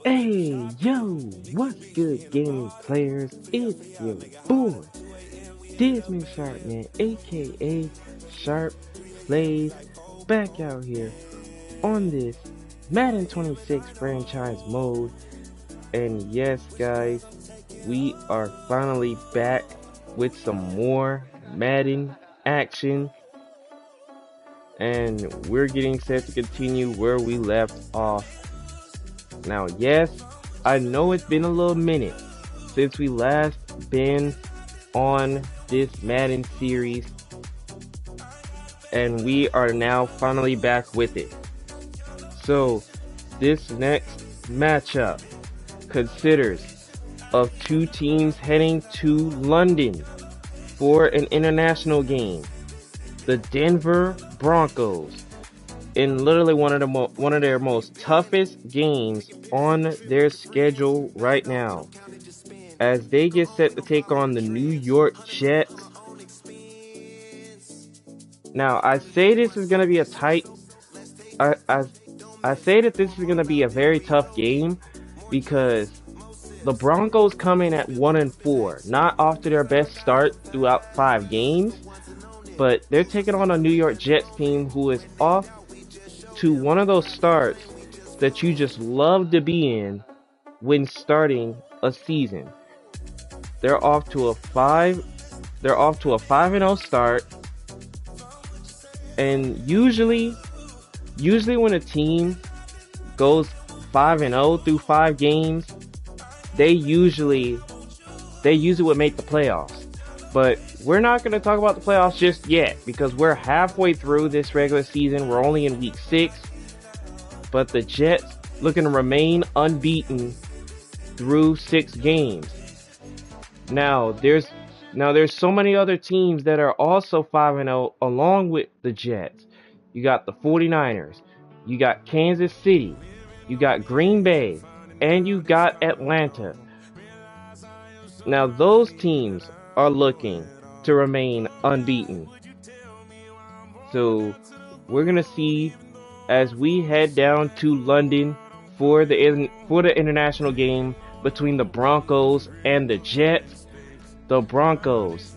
Hey, yo, what's good, gaming players? It's your boy, Desmond Sharpman, aka Sharp Plays, back out here on this Madden 26 franchise mode. And yes, guys, we are finally back with some more Madden action. And we're getting set to continue where we left off. Now, yes, I know it's been a little minute since we last been on this Madden series, and we are now finally back with it. So, this next matchup considers of two teams heading to London for an international game. The Denver Broncos in literally one of their most toughest games on their schedule right now, as they get set to take on the New York Jets. Now, I say this is gonna be a tight. I say that this is gonna be a very tough game because the Broncos come in at 1-4, not off to their best start throughout 5 games, but they're taking on a New York Jets team who is off to one of those starts that you just love to be in when starting a season. They're off to a 5-0 start, and usually when a team goes 5-0 through 5 games, they usually would make the playoffs. But we're not going to talk about the playoffs just yet because we're halfway through this regular season. We're only in week 6. But the Jets looking to remain unbeaten through 6 games. Now there's so many other teams that are also 5-0 along with the Jets. You got the 49ers, you got Kansas City, you got Green Bay, and you got Atlanta. Now those teams are looking to remain unbeaten. So we're gonna see as we head down to London for the international game between the Broncos and the Jets. The Broncos,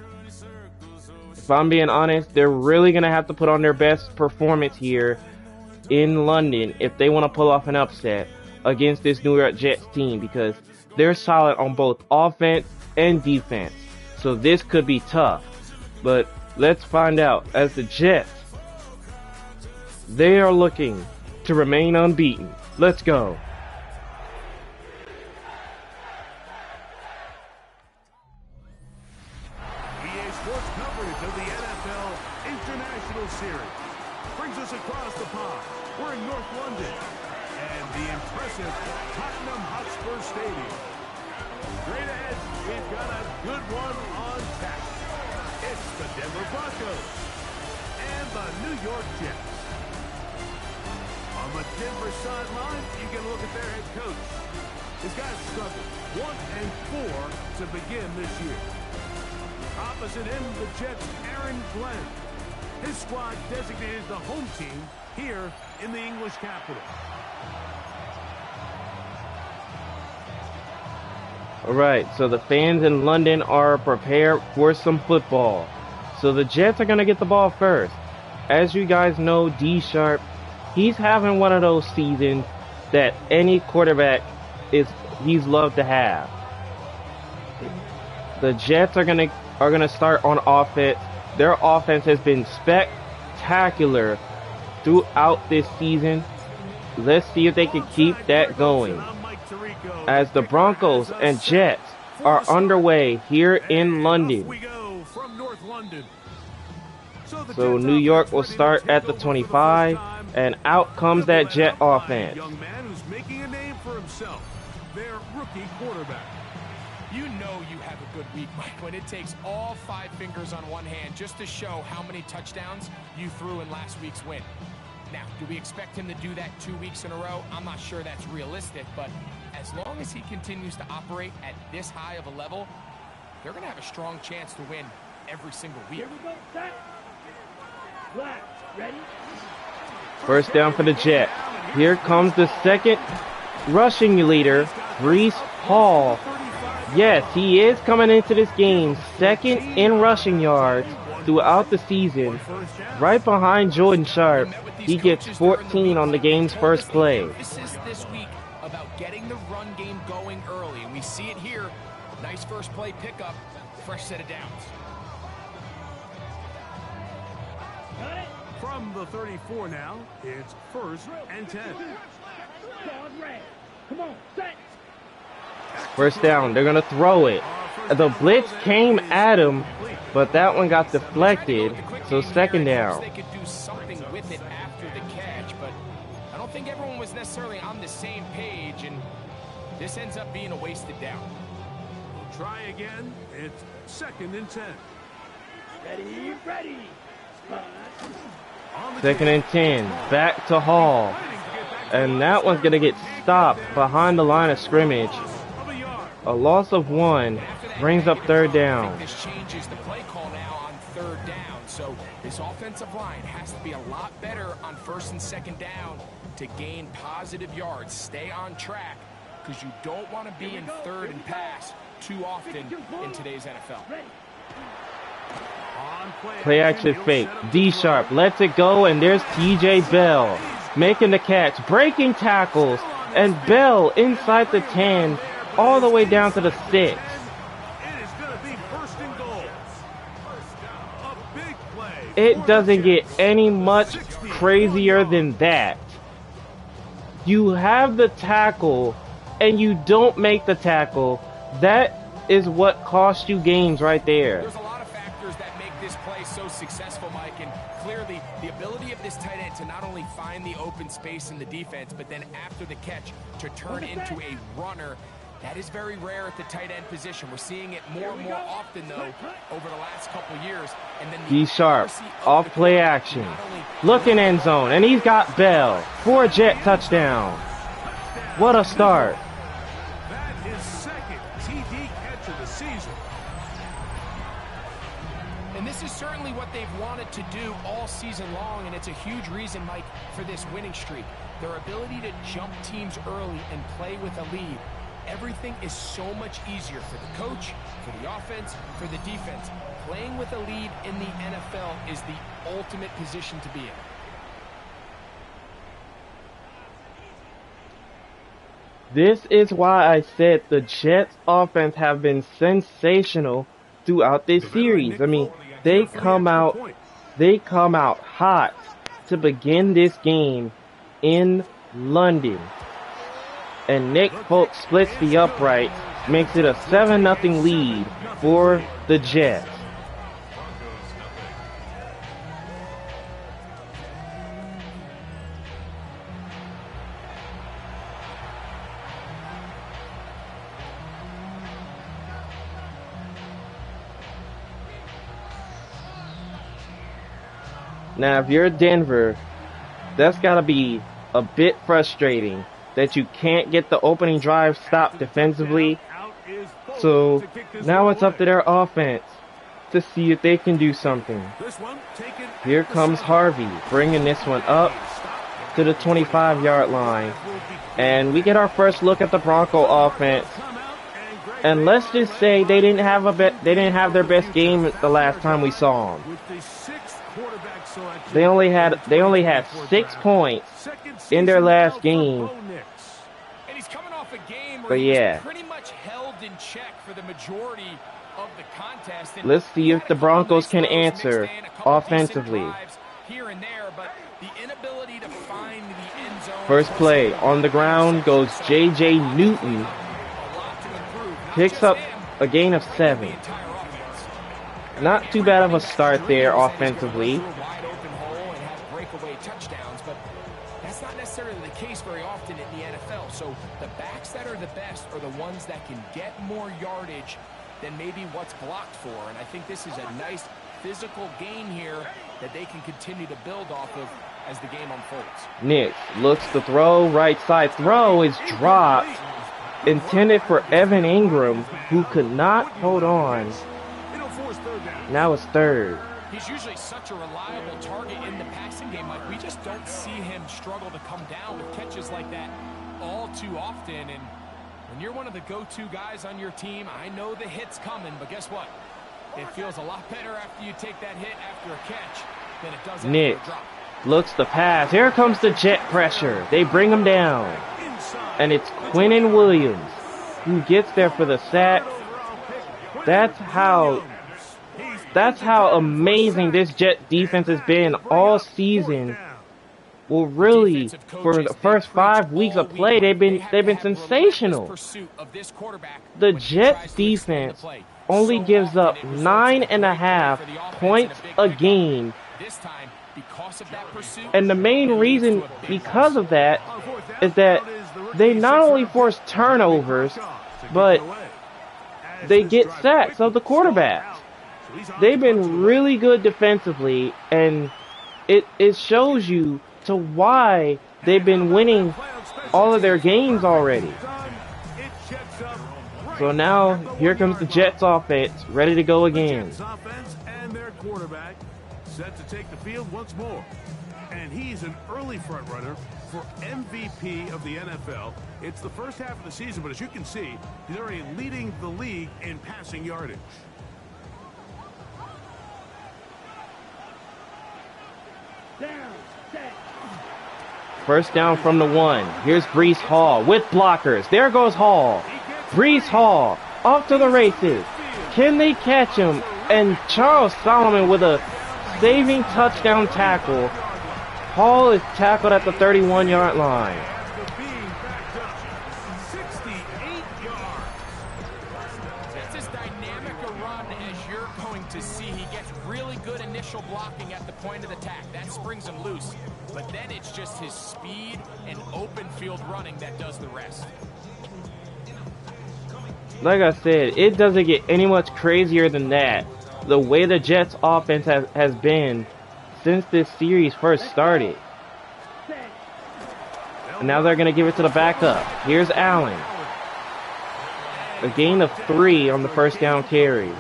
if I'm being honest, they're really gonna have to put on their best performance here in London if they want to pull off an upset against this New York Jets team, because they're solid on both offense and defense. So this could be tough, but let's find out. As the Jets, they are looking to remain unbeaten. Let's go. EA Sports coverage of the NFL International Series brings us across the pond. We're in North London and the impressive Tottenham Hotspur Stadium. Straight ahead, we've got a good one on tap. It's the Denver Broncos and the New York Jets. On the Denver sideline, you get a look at their head coach. His guys struggled 1-4 to begin this year. Opposite him, the Jets' Aaron Glenn. His squad designated the home team here in the English capital. Alright, so the fans in London are prepared for some football. So the Jets are going to get the ball first. As you guys know, D-Sharp, he's having one of those seasons that any quarterback he's loved to have. The Jets are gonna start on offense. Their offense has been spectacular throughout this season. Let's see if they can keep that going, as the Broncos and Jets are underway here in London. So New York will start at the 25, and out comes that Jet offense. Young man who's making a name for himself, their rookie quarterback. You know you have a good week, Mike, when it takes all 5 fingers on one hand just to show how many touchdowns you threw in last week's win. Now, do we expect him to do that 2 weeks in a row? I'm not sure that's realistic, but as long as he continues to operate at this high of a level, they're going to have a strong chance to win every single week. Here we go, set. Flat, ready? First down for the Jets. Here comes the second rushing leader, Breece Hall. Yes, he is coming into this game second in rushing yards throughout the season, right behind Jordan Sharp. He gets 14 on the game's first play. Emphasis this week about getting the run game going early, and we see it here. Nice first play pickup, fresh set of downs. From the 34 now, it's 1st and 10. Come on, set. First down, they're going to throw it. The blitz came at him, but that one got deflected, so second down. They could do something with it after the catch, but I don't think everyone was necessarily on the same page, and this ends up being a wasted down. We'll try again. It's 2nd and 10. Ready. Second and 10, back to Hall. And that one's going to get stopped behind the line of scrimmage. A loss of 1 brings up third down. This changes the play call now on 3rd down, so this offensive line has to be a lot better on 1st and 2nd down to gain positive yards. Stay on track, because you don't want to be in 3rd and pass too often in today's NFL. Play action fake. D-Sharp lets it go, and there's T.J. Bell making the catch, breaking tackles, and Bell inside the 10, all the way down to the 6. It is going to be 1st and goal. A big play. It doesn't get any much crazier than that. You have the tackle, and you don't make the tackle. That is what cost you games right there. There's a lot of factors that make this play so successful, Mike, and clearly the ability of this tight end to not only find the open space in the defense, but then after the catch to turn into a runner. That is very rare at the tight end position. We're seeing it more and more often, though, over the last couple years. And then D-Sharp, off play action, looking end zone, and he's got Bell for a Jet touchdown. What a start. That is 2nd TD catch of the season. And this is certainly what they've wanted to do all season long, and it's a huge reason, Mike, for this winning streak. Their ability to jump teams early and play with a lead. Everything is so much easier for the coach, for the offense, for the defense. Playing with a lead in the NFL is the ultimate position to be in. This is why I said the Jets offense have been sensational throughout this series. I mean, they come out hot to begin this game in London. And Nick Folk splits the uprights, makes it a 7-0 lead for the Jets. Now, if you're Denver, that's got to be a bit frustrating that you can't get the opening drive stopped defensively. So now it's up to their offense to see if they can do something. Here comes Harvey, bringing this one up to the 25-yard line. And we get our first look at the Bronco offense. And let's just say they didn't have their best game the last time we saw them. They only had 6 points in their last game. And he's coming off a game where but yeah, he was pretty much held in check for the majority of the contest. And let's see if the Broncos can answer offensively. Here and there, but the inability to find the end zone. First play on the ground goes J.J. Newton. Picks up a gain of 7. Not too bad of a start there offensively. Touchdowns, but that's not necessarily the case very often in the NFL. So the backs that are the best are the ones that can get more yardage than maybe what's blocked for. And I think this is a nice physical gain here that they can continue to build off of as the game unfolds. Nick looks to throw, right side throw is dropped. Intended for Evan Ingram, who could not hold on. Now it's 3rd. He's usually such a reliable target in the passing game. Like, we just don't see him struggle to come down with catches like that all too often. And when you're one of the go-to guys on your team, I know the hit's coming, but guess what? It feels a lot better after you take that hit after a catch than it does after Nick a drop. looks to pass. Here comes the jet pressure. They bring him down. And it's Quinnen Williams who gets there for the sack. That's how amazing this Jet defense has been all season. Well, really, for the first 5 weeks of play, they've been sensational. The Jets defense only gives up 9.5 points a game. And the main reason because of that is that they not only force turnovers, but they get sacks of the quarterbacks. They've been really good defensively, and it shows you to why they've been winning all of their games already. So now here comes the Jets offense, ready to go again. And their quarterback set to take the field once more. And he's an early front runner for MVP of the NFL. It's the first half of the season, but as you can see, he's already leading the league in passing yardage. First down from the 1. Here's Breece Hall with blockers. There goes Hall. Breece Hall off to the races. Can they catch him? And Charles Solomon with a saving touchdown tackle. Hall is tackled at the 31-yard line. That's as dynamic a run as you're going to see. He gets really good initial blocking at the point of attack. That springs him loose. But then it's just his speed and open field running that does the rest. Like I said, it doesn't get any much crazier than that. The way the Jets offense has been since this series first started. And now they're going to give it to the backup. Here's Allen. A gain of 3 on the first down carry.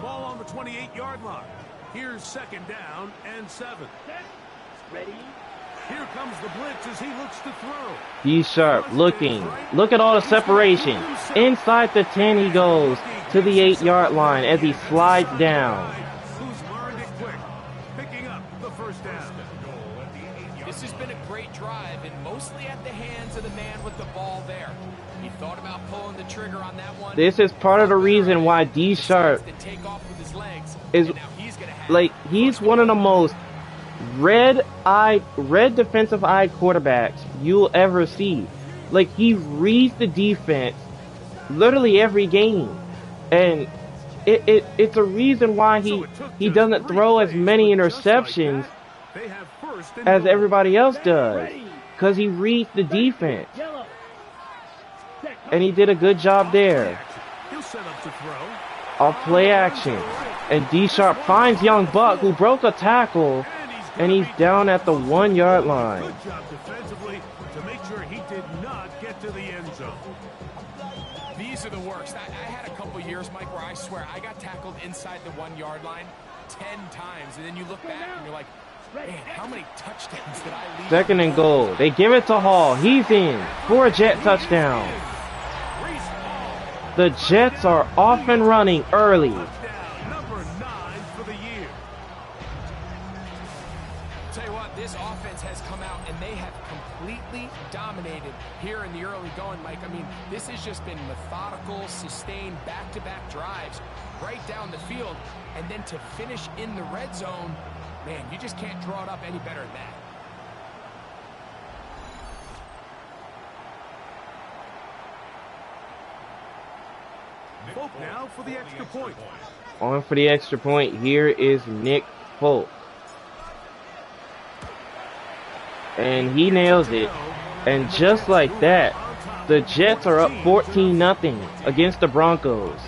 Ball on the 28-yard line. Here's second down and 7. Ready? Here comes the blitz as he looks to throw. He's sharp, looking. Look at all the separation. Inside the 10 he goes to the 8-yard line as he slides down. Who's learned it quick, picking up the first down. This has been a great drive, and mostly at the hands of the man with the ball there. He thought about pulling the trigger on that one. This is part of the reason why D Sharp is like he's one of the most red defensive eye quarterbacks you'll ever see. Like, he reads the defense literally every game, and it's a reason why he doesn't throw as many interceptions as everybody else does, because he reads the defense, and he did a good job there. Off play action, and D Sharp finds Young Buck, who broke a tackle. And he's down at the 1-yard line. Good job defensively to make sure he did not get to the end zone. These are the worst. I had a couple years, Mike, where I swear I got tackled inside the 1-yard line 10 times. And then you look back and you're like, man, how many touchdowns did I leave? Second and goal. They give it to Hall. He's in for a Jet touchdown. The Jets are off and running early. Number 9 for the year. Tell you what, this offense has come out and they have completely dominated here in the early going, Mike. I mean, this has just been methodical, sustained, back-to-back drives right down the field. And then to finish in the red zone, man, you just can't draw it up any better than that. Folk now for the extra point. On for the extra point, here is Nick Folk. And he nails it. And just like that, the Jets are up 14-0 against the Broncos.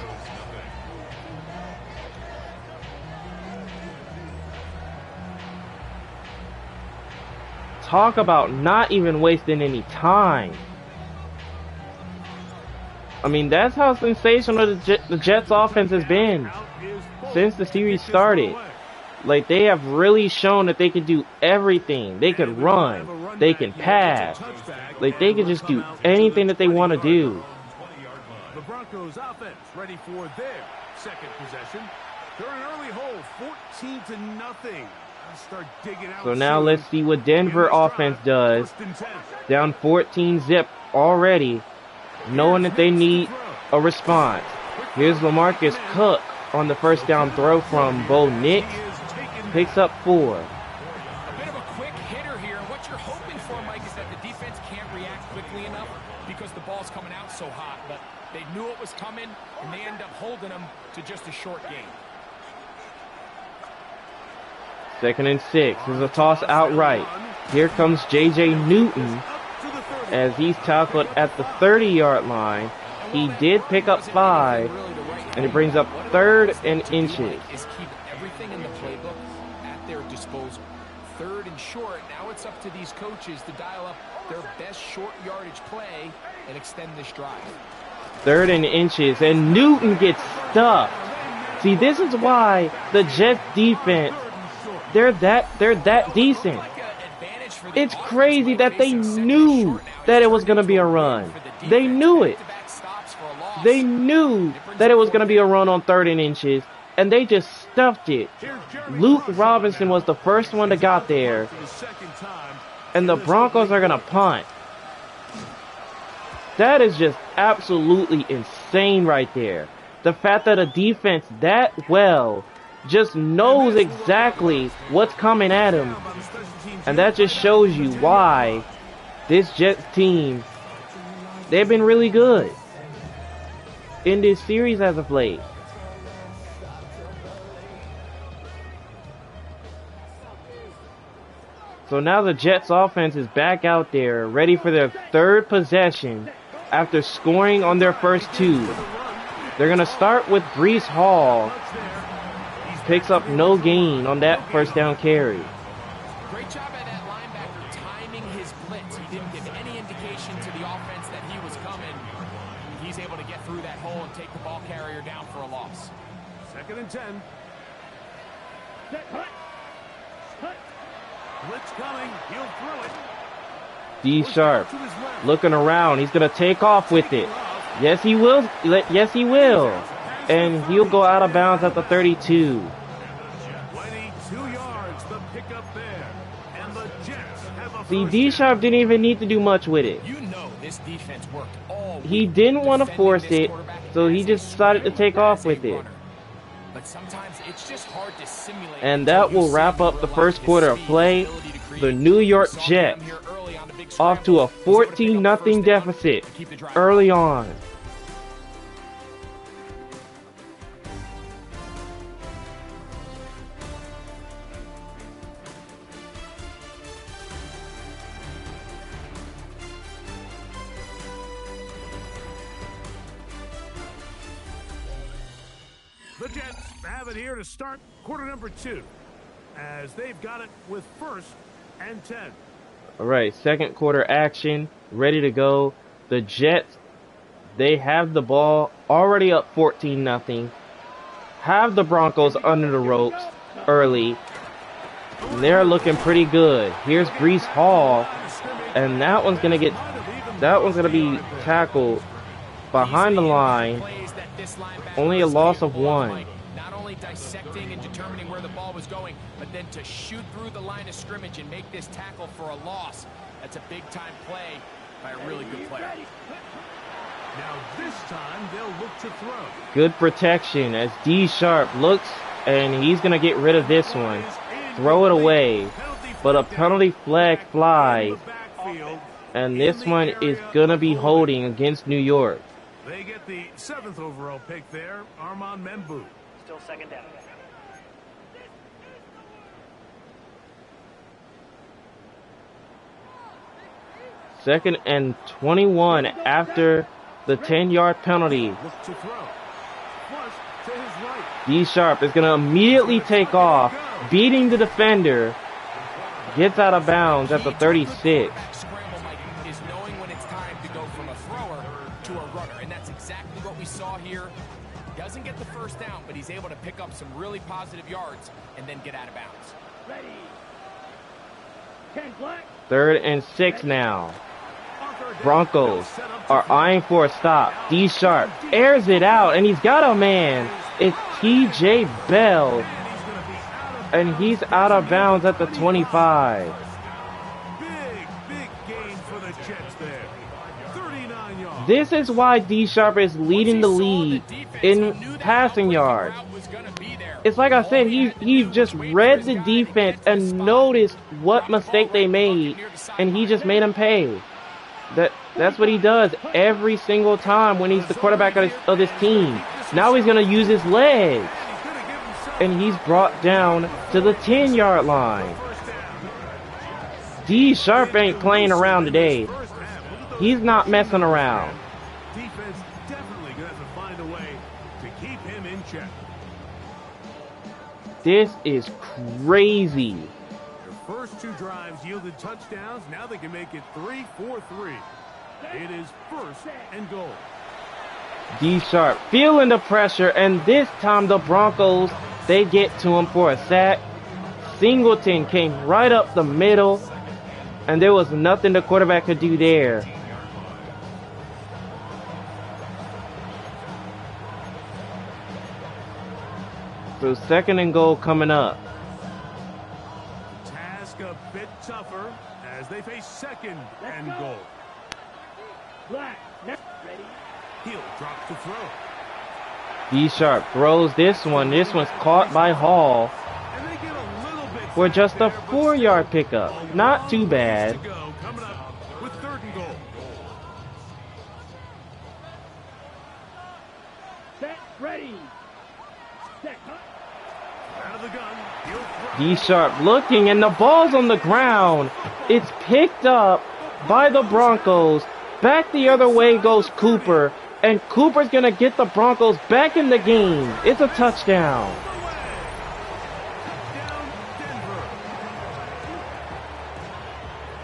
talk about not even wasting any time. I mean, that's how sensational the Jets offense has been since the series started. Like, they have really shown that they can do everything. They can run, they can pass, like they can just do anything that they want to do. The Broncos offense ready for their second possession. They're an early hold, 14-0. Start digging out. So now let's see what Denver offense does. Down 14-0 already, knowing that they need a response. Here's LaMarcus Cook on the first down throw from Bo Nix. Picks up 4. A bit of a quick hitter here. What you're hoping for, Mike, is that the defense can't react quickly enough because the ball's coming out so hot. But they knew it was coming, and they end up holding them to just a short gain. 2nd and 6. There's a toss outright. Here comes J.J. Newton as he's tackled at the 30-yard line. He did pick up 5, and it brings up 3rd and inches. Is keep everything in the playbook at their disposal. 3rd and short. Now it's up to these coaches to dial up their best short yardage play and extend this drive. 3rd and inches, and Newton gets stuffed. See, this is why the Jets defense, they're that decent. It's crazy that they knew that it was going to be a run. They knew it. They knew that it was going to be a run on 3rd and inches, and they just stuffed it. Luke Robinson was the first one that got there, and the Broncos are going to punt. That is just absolutely insane right there. The fact that a defense that well just knows exactly what's coming at him. And that just shows you why this Jets team, they've been really good in this series as of late. So now the Jets offense is back out there, ready for their 3rd possession after scoring on their first 2. They're going to start with Breece Hall. Picks up no gain on that first down carry. Great job by that linebacker timing his blitz. He didn't give any indication to the offense that he was coming. He's able to get through that hole and take the ball carrier down for a loss. 2nd and 10. Blitz coming. He'll throw it. D Sharp looking around. He's going to take off with it. Yes, he will. Yes, he will. And he'll go out of bounds at the 32. 22 yards, the pickup there. And the Jets have a See, D Sharp didn't even need to do much with it. You know this defense worked all He didn't want to force it, so he just decided to take off with it. But sometimes it's just hard to simulate. And that will wrap up the first quarter of play. The New York Jets off to a 14-0 deficit early on. The Jets have it here to start quarter number 2, as they've got it with 1st and 10. All right, second quarter action, ready to go. The Jets, they have the ball, already up 14-0. Have the Broncos under the ropes early. And they're looking pretty good. Here's Breece Hall, and that one's gonna be tackled behind the line. Only a loss of 1. Not only dissecting and determining where the ball was going, but then to shoot through the line of scrimmage and make this tackle for a loss. That's a big-time play by a really good player. Now this time they'll look to throw. Good protection as D Sharp looks, and he's going to get rid of this one. Throw it away, but a penalty flag flies, and this one is going to be holding against New York. They get the 7th overall pick there, Armand Membu. Still 2nd down. Second and 21 after the 10-yard penalty. D Sharp is going to immediately take off, beating the defender, gets out of bounds at the 36. Scramble, Mike, is knowing when it's time to go from a thrower to a runner, and that's exactly what we saw here. Doesn't get the first down, but he's able to pick up some really positive yards and then get out of bounds. Ready. 10 black. 3rd and 6 now. Broncos are eyeing for a stop. D Sharp airs it out, and he's got a man. It's TJ Bell, and he's out of bounds at the 25. Big gain for the Jets there. 39 yards. This is why D Sharp is leading the league in passing yards. It's like I said, he just read the defense and noticed what mistake they made, and he just made them pay. That's what he does every single time when he's the quarterback of this team. Now he's going to use his legs, and he's brought down to the 10-yard line. D Sharp ain't playing around today. He's not messing around. Defense definitely going to have to find a way to keep him in check. This is crazy. Their first 2 drives yielded touchdowns. Now they can make it 3-4-3. It is 1st and goal. D Sharp feeling the pressure, and this time the Broncos, they get to him for a sack. Singleton came right up the middle, and there was nothing the quarterback could do there. So 2nd and goal coming up. Task a bit tougher as they face 2nd and goal. Black. Ready. He'll drop to throw. D Sharp throws this one. This one's caught by Hall And they get a little bit for just a there, but 4-yard pickup. Not too bad. to go, coming up with 3rd and goal. Set. Ready. Set. Out of the gun. He'll throw. D Sharp looking, and the ball's on the ground. It's picked up by the Broncos. Back the other way goes Cooper, and Cooper's going to get the Broncos back in the game. It's a touchdown. Down Denver.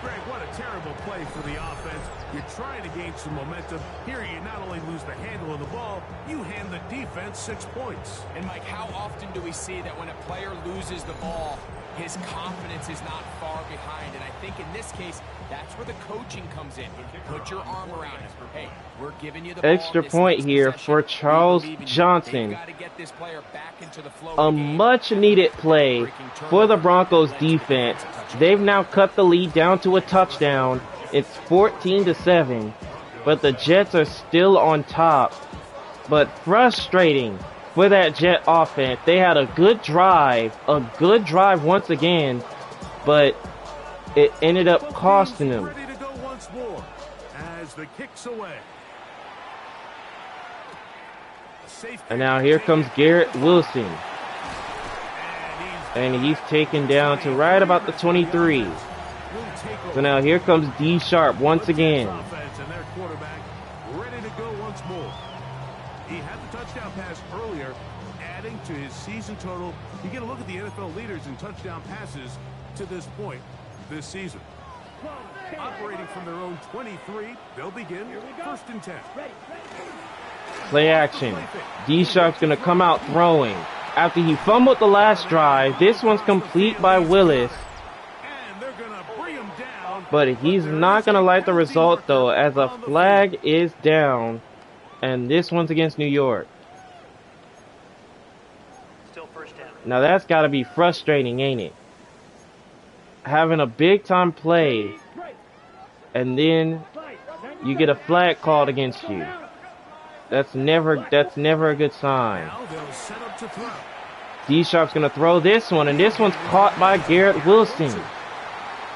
Greg, what a terrible play for the offense. You're trying to gain some momentum. Here you not only lose the handle of the ball, you hand the defense 6 points. And Mike, how often do we see that when a player loses the ball, his confidence is not far behind? And I think in this case, that's where the coaching comes in. Put your arm around him. Hey, we're giving you the ball. Extra This point next here possession. for Charles We believe in you. Johnson. They've got to get this player back into the flow A of the game. much needed play for the Broncos defense. They've now cut the lead down to a touchdown. It's 14-7, but the Jets are still on top. But frustrating for that Jet offense. They had a good drive once again, but it ended up costing them. Ready to go once more as the kick's away. And now here comes Garrett Wilson, and he's taken down to right about the 23. So now here comes D Sharp once again. Offense and their quarterback ready to go once more. He had the touchdown pass earlier, adding to his season total. You get a look at the NFL leaders in touchdown passes to this point this season. Operating from their own 23, they'll begin 1st and 10. Play action. D Sharp's gonna come out throwing. After he fumbled the last drive, this one's complete by Willis. And they're gonna bring him down. But he's not gonna like the result though, as a flag is down. And this one's against New York. Still 1st down. Now that's gotta be frustrating, ain't it? Having a big time play, and then you get a flag called against you. That's never a good sign. Now they'll set up to throw. D Sharp's gonna throw this one, and this one's caught by Garrett Wilson.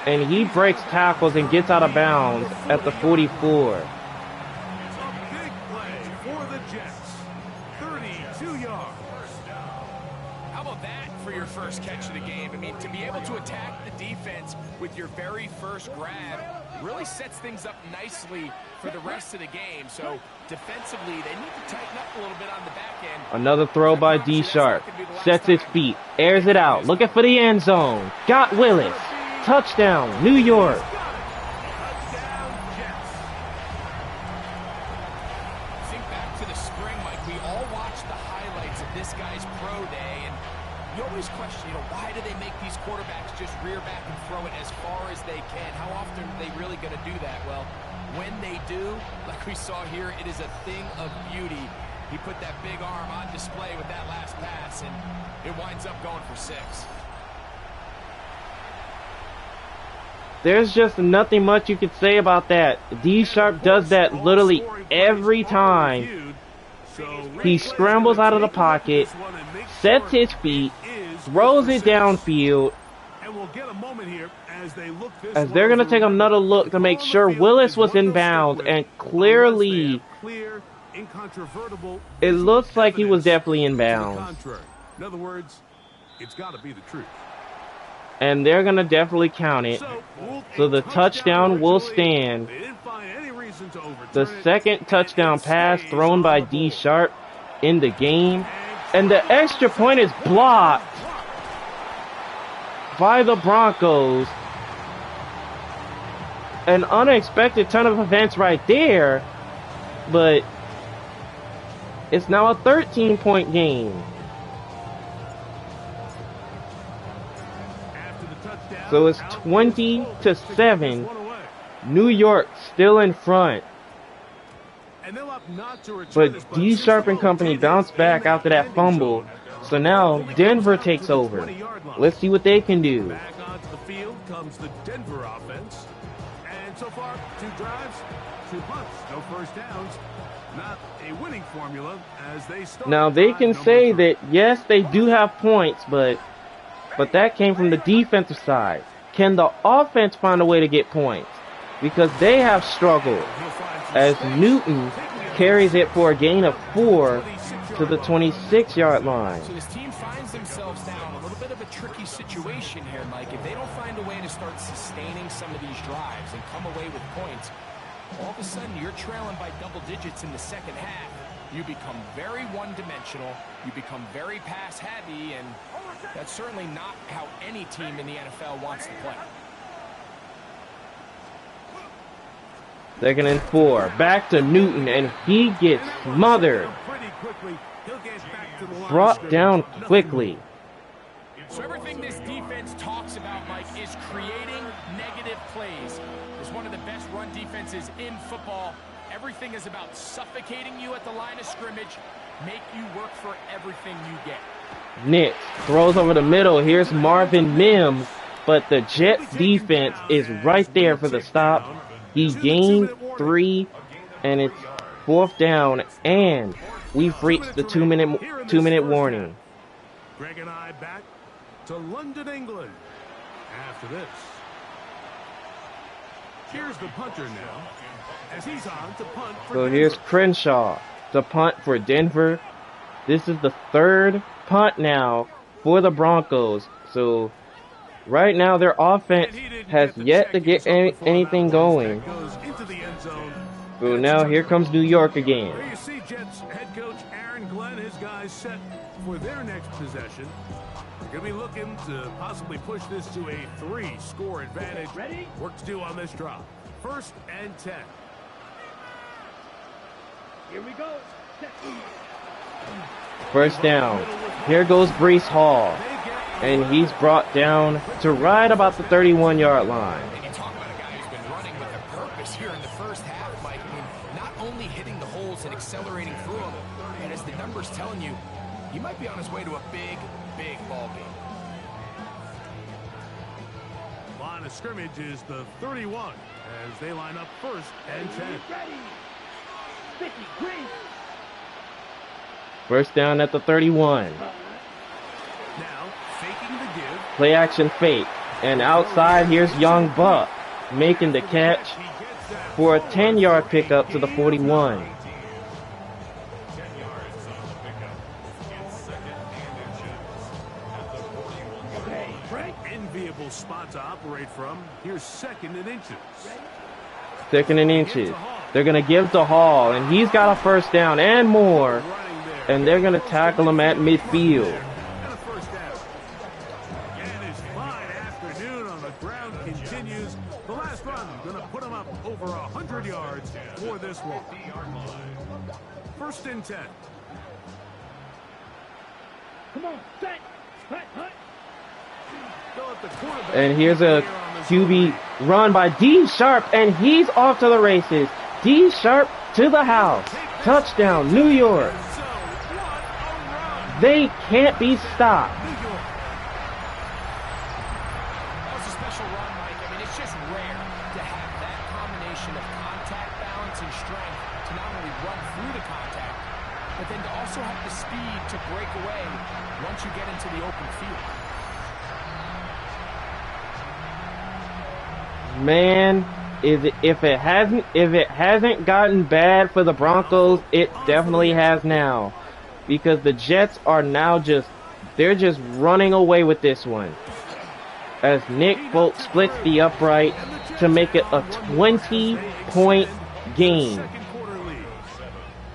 And he breaks tackles and gets out of bounds at the 44. It's a big play for the Jets. 32 yards. How about that for your first catch of the game? I mean, to be able to attack the defense with your very first grab really sets things up nicely for the rest of the game. So defensively, they need to tighten up a little bit on the back end. Another throw by D Sharp. Sets his feet, airs it out, looking for the end zone. Got Willis. Touchdown, New York. Touchdown, Jets. Think back to the spring, Mike. We all watched the highlights of this guy's pro day, and you always question, why do they make these quarterbacks just rear back and throw it as far as they can? How often are they really going to do that? Well, when they do, like we saw here, it is a thing of beauty. He put that big arm on display with that last pass, and it winds up going for 6. There's just nothing much you could say about that. D Sharp does that literally every time. He scrambles out of the pocket, sets his feet, throws it downfield, as they're going to take another look to make sure Willis was in bounds, and clearly it looks like he was definitely in bounds. In other words, it's got to be the truth. And they're going to definitely count it. So the touchdown will stand. The second touchdown pass thrown by D Sharp in the game. And the extra point is blocked by the Broncos. An unexpected turn of events right there. But it's now a 13-point game. So it's 20-7. New York still in front. But D Sharp and company bounced back after that fumble. So now Denver takes over. Let's see what they can do. Back onto the field comes the Denver offense. And so far, 2 drives, 2 punts, no first downs. Not a winning formula as they start. Now they can say that yes, they do have points, but that came from the defensive side. Can the offense find a way to get points? Because they have struggled, as Newton carries it for a gain of 4 to the 26-yard line. So this team finds themselves now in a little bit of a tricky situation here, Mike. If they don't find a way to start sustaining some of these drives and come away with points, all of a sudden you're trailing by double digits in the second half. You become very one-dimensional, you become very pass-heavy, and that's certainly not how any team in the NFL wants to play. 2nd and 4. Back to Newton, and he gets smothered. Brought down quickly. So everything this defense talks about, Mike, is creating negative plays. It's one of the best run defenses in football. Everything is about suffocating you at the line of scrimmage, make you work for everything you get. Nick throws over the middle. Here's Marvin Mims, but the Jets defense is right there for the stop. He gained 3, and it's 4th down, and we've reached the 2-minute warning. Greg and I back to London, England. After this, here's the punter now, as he's on to punt for So here's Crenshaw to punt for Denver. This is the 3rd punt now for the Broncos. So right now their offense has yet to get anything going. So now here comes New York again. There you see Jets head coach Aaron Glenn, his guys set for their next possession. They're going to be looking to possibly push this to a 3-score advantage. Ready? Work to do on this drive. 1st and 10. Here we go. Set. 1st down. Here goes Breece Hall. And he's brought down to right about the 31-yard line. And you talk about a guy who's been running with a purpose here in the first half, Mike. I mean, not only hitting the holes and accelerating through them, and as the numbers telling you, he might be on his way to a big, big ball game. Line of scrimmage is the 31 as they line up 1st and 10. Ready. 50, green. 1st down at the 31. Now, faking the give. Play action fake. And outside, here's Young Buck making the catch for a 10-yard pickup to the 41. Okay, Frank. Enviable spot to operate from. Here's 2nd and inches. 2nd and inches. They're going to give to Hall, and he's got a 1st down and more. And they're going to tackle him at midfield. And a 1st down. And it's fine afternoon on the ground and 10. Come on, set. Hut, hut. And here's a QB run by D Sharp, and he's off to the races. D Sharp to the house. Touchdown, New York. They can't be stopped. That was a special run, Mike. I mean, it's just rare to have that combination of contact balance and strength to not only run through the contact, but then to also have the speed to break away once you get into the open field. Man, if it hasn't gotten bad for the Broncos, it definitely has now, because the Jets are now they're just running away with this one. As Nick Folk splits the upright to make it a 20-point game.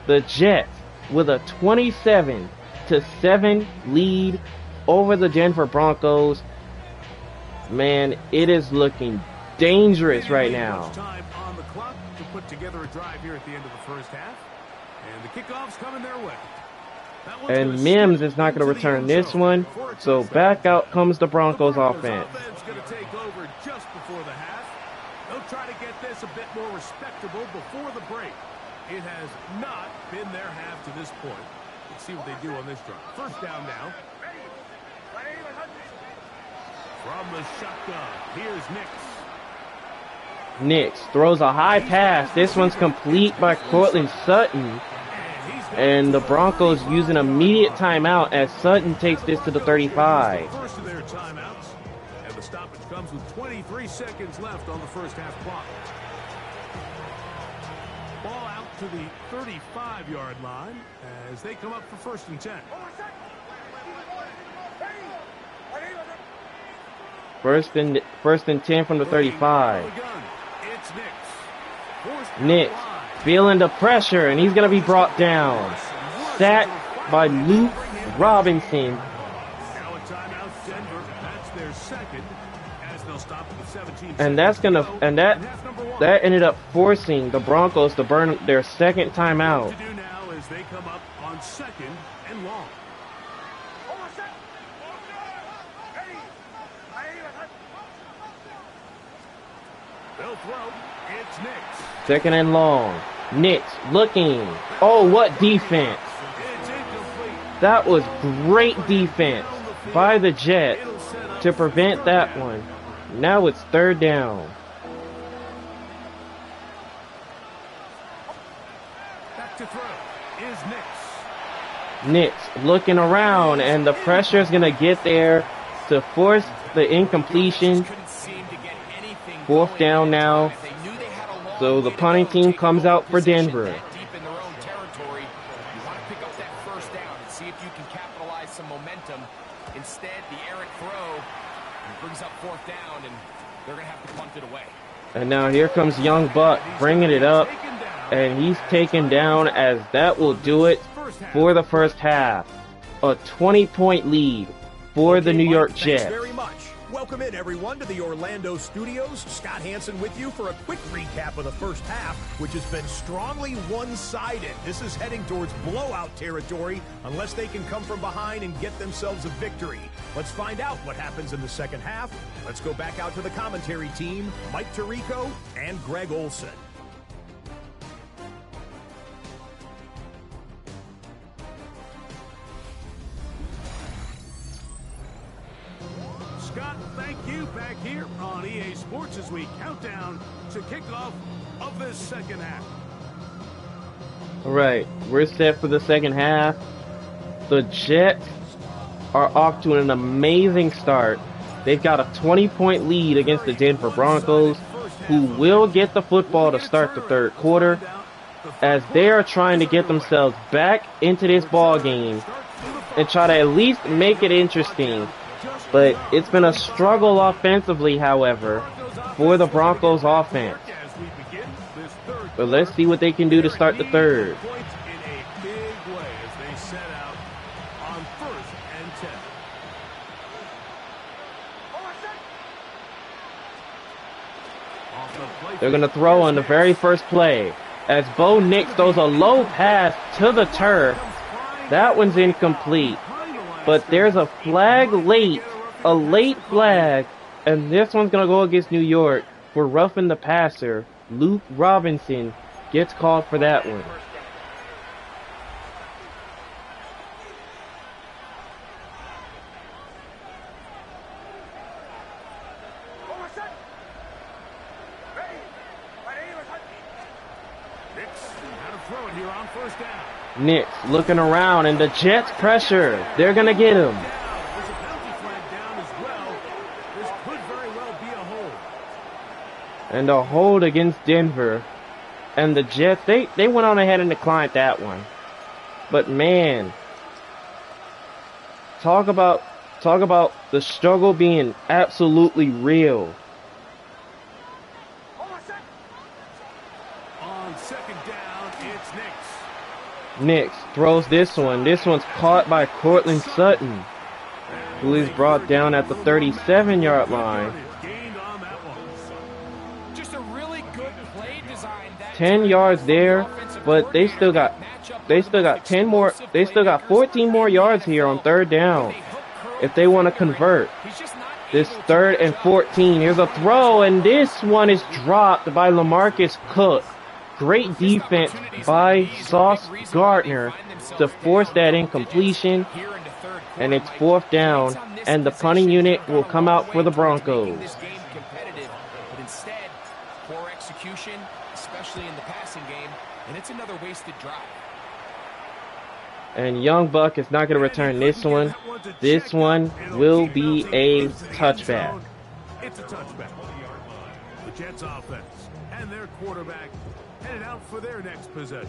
The Jets with a 27-7 lead over the Denver Broncos. Man, it is looking dangerous right now. Time on the clock to put together a drive here at the end of the first half, and the kickoff's coming their way. And Mims is not going to return this one, so back out comes the Broncos offense. Going to take over just before the half. They'll try to get this a bit more respectable before the break. It has not been their half to this point. Let's see what they do on this drive. First down now. From the shotgun, here's Nix throws a high pass. This one's complete by Cortland Sutton. And the Broncos use an immediate timeout as Sutton takes this to the 35. First of their timeouts, and the stoppage comes with 23 seconds left on the first half clock. Ball out to the 35-yard line as they come up for first and 10. First and 10 from the 35. Nix feeling the pressure, and he's going to be brought down. Sacked by Luke Robinson. And that ended up forcing the Broncos to burn their second timeout. They come up on second and long. They'll throw. It's Nix. Second and long. Nix looking. Oh, what defense. That was great defense by the Jets to prevent that one. Now it's third down. Back to throw is Nix. Nix looking around, and the pressure is going to get there to force the incompletion. Fourth down now. So the punting team comes out for Denver. Deep in their own territory, you want to pick up that first down and see if you can capitalize some momentum. Instead, the errant throw brings up fourth down, and they're going to have to punt it away. And now here comes Young Buck bringing it up, and he's taken down, as that will do it for the first half. A 20-point lead for the New York Jets. Thanks very much. Welcome in, everyone, to the Orlando studios. Scott Hansen with you for a quick recap of the first half, which has been strongly one-sided. This is heading towards blowout territory unless they can come from behind and get themselves a victory. Let's find out what happens in the second half. Let's go back out to the commentary team, Mike Tirico and Greg Olson. Scott, thank you. Back here on EA Sports as we count down to kickoff of this second half. All right, we're set for the second half. The Jets are off to an amazing start. They've got a 20-point lead against the Denver Broncos, who will get the football to start the third quarter, as they are trying to get themselves back into this ball game and try to at least make it interesting. But it's been a struggle offensively, however, for the Broncos offense. But let's see what they can do to start the third. They're going to throw on the very first play. as Bo Nix throws a low pass to the turf. That one's incomplete. But there's a flag late, a late flag, and this one's going to go against New York for roughing the passer. Luke Robinson gets called for that one. Nix looking around, and the Jets pressure. They're going to get him. There's a penalty flag down as well. This could very well be a hold. And a hold against Denver. And the Jets, they went on ahead and declined that one. But man, talk about the struggle being absolutely real. On second down, it's Nix. Nix throws this one. This one's caught by Cortland Sutton, who is brought down at the 37-yard line. Just a really good play design. 10 yards there, but they still got 10 more. They still got 14 more yards here on third down if they want to convert. This 3rd and 14. Here's a throw, and this one is dropped by LaMarcus Cook. Great defense by Sauce Gardner to force that incompletion, and it's 4th down, and the punting unit will come out for the Broncos. But instead, poor execution, especially in the passing game, and it's another wasted drive. And Young Buck is not going to return this one. This one will be a touchback. It's a touchback. The Jets offense and their quarterback headed out for their next possession.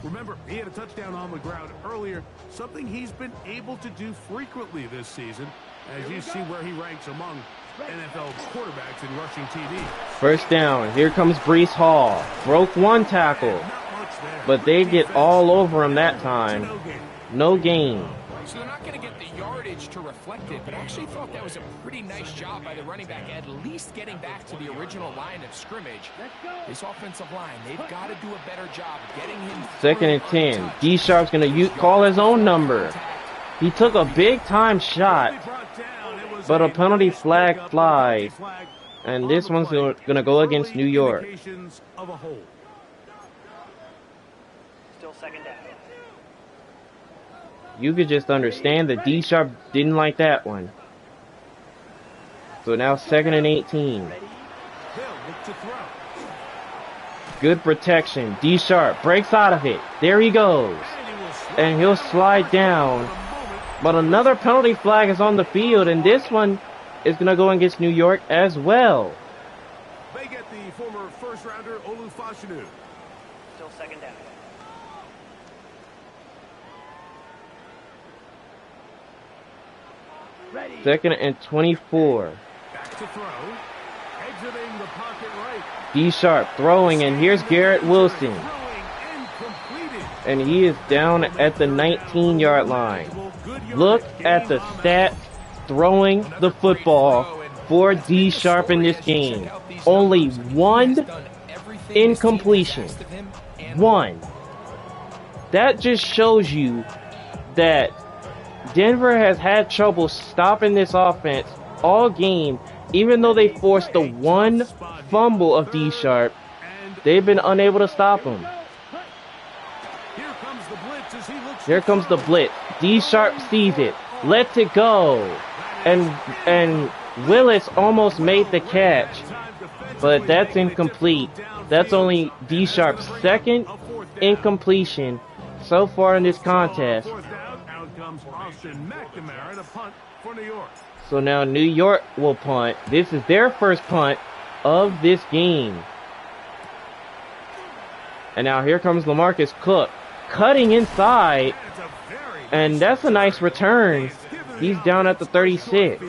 Remember, he had a touchdown on the ground earlier, something he's been able to do frequently this season, as you see where he ranks among NFL quarterbacks in rushing TD. 1st down. Here comes Breece Hall. Broke one tackle, but they get all over him that time. No gain. So they're not going to get the yardage to reflect it, but I actually thought that was a pretty nice job by the running back, at least getting back to the original line of scrimmage. This offensive line, they've got to do a better job getting him. 2nd and 10. D Sharp's going to call his own number. He took a big time shot, but a penalty flag flies, and this one's going to go against New York. Still 2nd down. You could just understand that D Sharp didn't like that one. So now 2nd and 18. Good protection. D Sharp breaks out of it. There he goes. And he'll slide down. But another penalty flag is on the field, and this one is going to go against New York as well. They get the former first-rounder Olu Fashanu. Still 2nd down. Ready. 2nd and 24. Back to throw. Exiting the pocket right. D Sharp throwing, and here's Garrett Wilson. And he is down at the 19-yard line. Look at the stats throwing the football for D Sharp in this game. Only 1 incompletion. 1. That just shows you that Denver has had trouble stopping this offense all game. Even though they forced the 1 fumble of D Sharp, they've been unable to stop him. Here comes the blitz. D Sharp sees it, lets it go, and Willis almost made the catch, but that's incomplete. That's only D Sharp's 2nd incompletion so far in this contest. So now New York will punt. This is their first punt of this game. And now here comes LaMarcus Cook, cutting inside, and that's a nice return. He's down at the 36.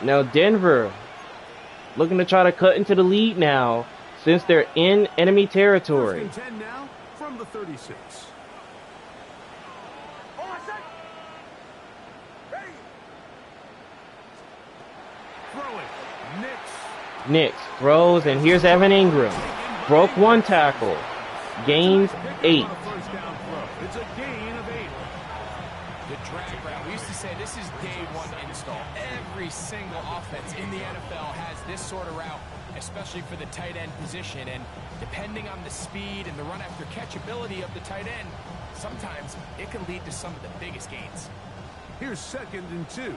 Now Denver looking to try to cut into the lead now, since they're in enemy territory. 10 now from the 36. Knicks throws, and here's Evan Ingram. Broke one tackle. Gains 8. First down throw. It's a gain of 8. The drag route. We used to say this is day one install. Every single offense in the NFL has this sort of route, especially for the tight end position. And depending on the speed and the run after catch ability of the tight end, sometimes it can lead to some of the biggest gains. Here's 2nd and 2.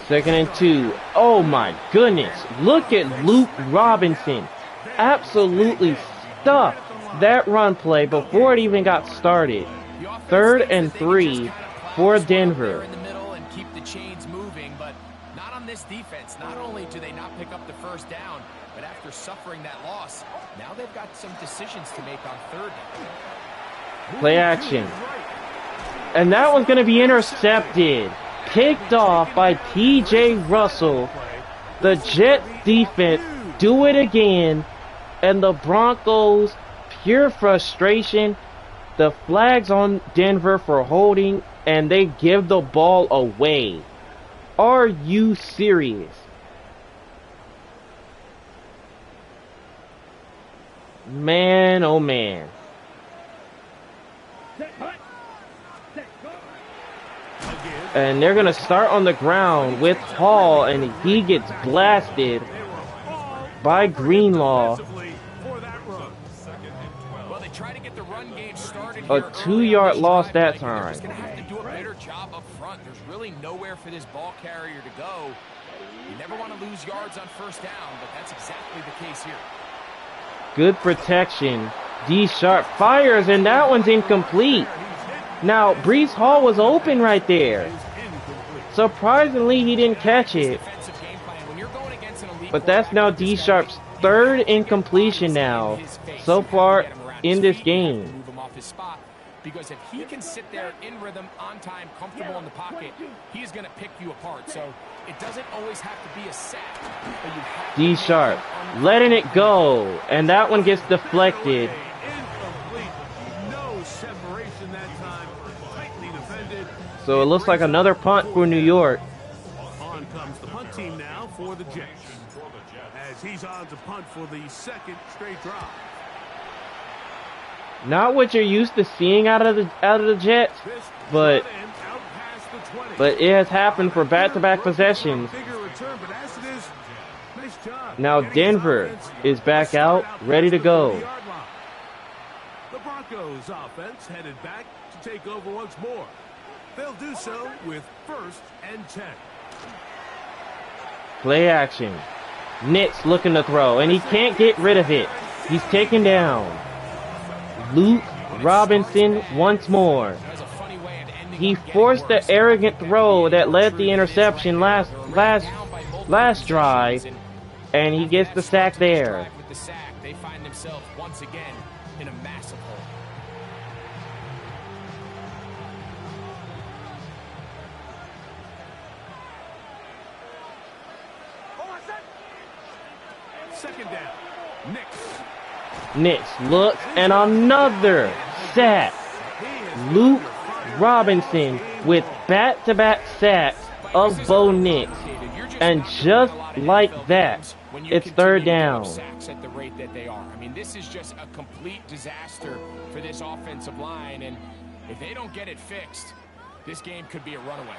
2nd and 2. Oh my goodness. Look at Luke Robinson. Absolutely stuffed that run play before it even got started. 3rd and 3 for Denver. In the middle and keep the chains moving, but not on this defense. Not only do they not pick up the first down, but after suffering that loss, now they've got some decisions to make on 3rd down. Play action. And that one's going to be intercepted. Picked off by T.J. Russell. The Jets defense do it again. And the Broncos, pure frustration. The flag's on Denver for holding, and they give the ball away. Are you serious? Man, oh man. And they're going to start on the ground with Hall, and he gets blasted by Greenlaw. A 2-yard loss that time. Just going to have to do a better job up front. There's really nowhere for this ball carrier to go. You never want to lose yards on first down, but that's exactly the case here. Good protection. D Sharp fires, and that one's incomplete. Now, Breece Hall was open right there. Surprisingly, he didn't catch it. But that's now D Sharp's 3rd incompletion now so far in this game. Because if he can sit there in rhythm, on time, comfortable in the pocket, he's going to pick you apart. So it doesn't always have to be a sack. D Sharp letting it go, and that one gets deflected. No separation that time. Tightly defended. So it looks like another punt for New York. On comes the punt team now for the Jets. As he's on to punt for the 2nd straight drive. Not what you're used to seeing out of the Jets, but it has happened for back-to-back possessions. Now Denver is back out, ready to go. The Broncos offense headed back to take over once more. They'll do so with 1st and 10. Play action. Nitz looking to throw, and he can't get rid of it. He's taken down. Luke Robinson once more. He forced the arrogant throw that led the interception last drive, and he gets the sack there. They find themselves once again in a massive hole. Second down. Nitz looks, and another sack. Luke Robinson with back-to-back sacks of Bo Nix. And just like that, it's 3rd down. Sacks at the rate that they are. I mean, this is just a complete disaster for this offensive line, and if they don't get it fixed, this game could be a runaway.